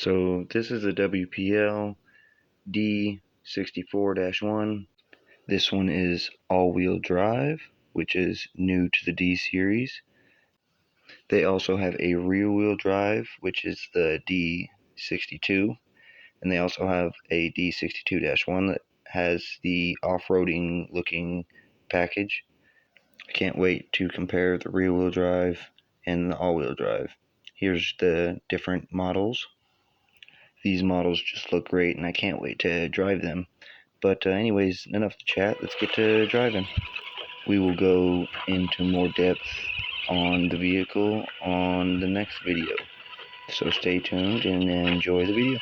So this is a WPL D64-1. This one is all-wheel drive, which is new to the D series. They also have a rear-wheel drive, which is the D62, and they also have a D62-1 that has the off-roading looking package. I can't wait to compare the rear-wheel drive and the all-wheel drive. Here's the different models. These models just look great, and I can't wait to drive them. But anyways, enough to chat. Let's get to driving. We will go into more depth on the vehicle on the next video. So stay tuned and enjoy the video.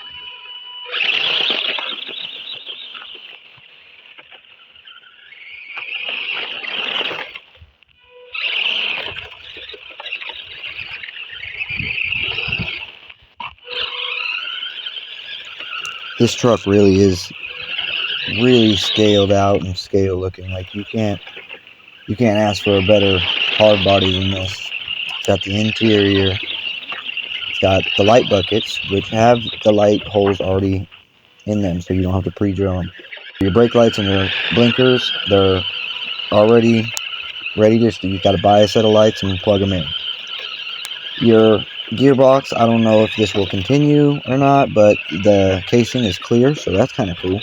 This truck really is scaled out and scale looking. Like you can't ask for a better hard body than this. It's got the interior. It's got the light buckets, which have the light holes already in them, so you don't have to pre-drill them. Your brake lights and your blinkers, they're already ready to. You've got to buy a set of lights and plug them in. Your gearbox, I don't know if this will continue or not, but the casing is clear, so that's kind of cool.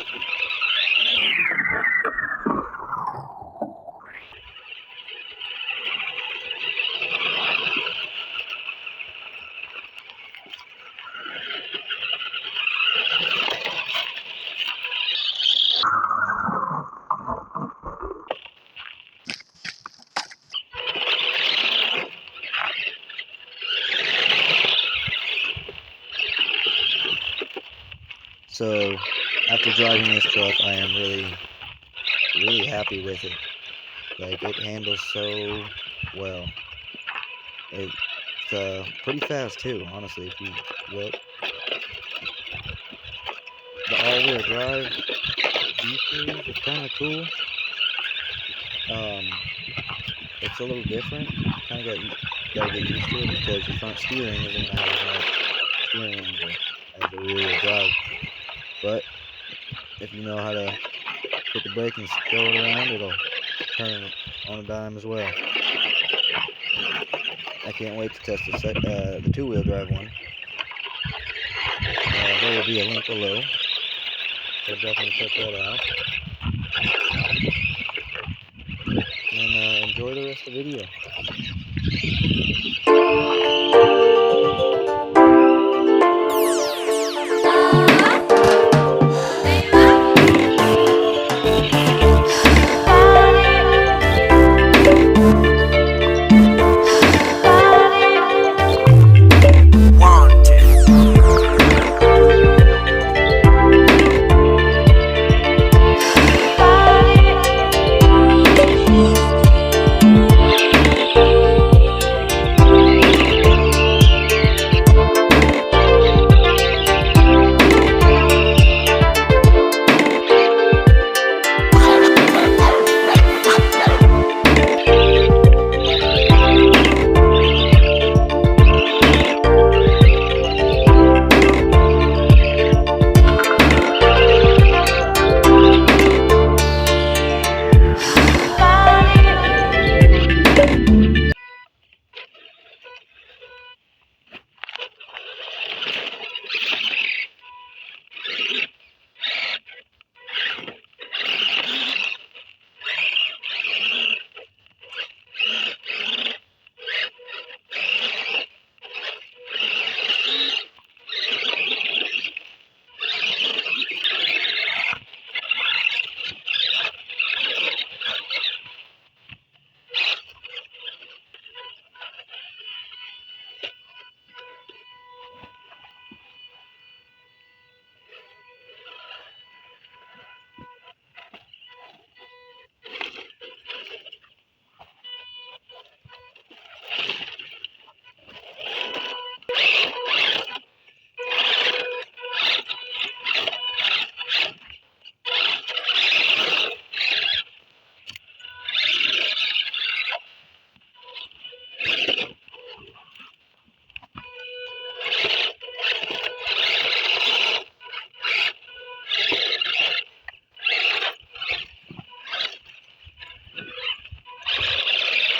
So, after driving this truck, I am really happy with it. Like, it handles so well. It's pretty fast, too, honestly, if you look. The all-wheel drive D-series is kind of cool. It's a little different. Kind of gotta get used to it because your front steering isn't going to have as much steering angle as the rear-wheel drive. But if you know how to hit the brake and throw it around, it'll turn on a dime as well. I can't wait to test the two-wheel drive one. There will be a link below, so definitely check that out. And enjoy the rest of the video.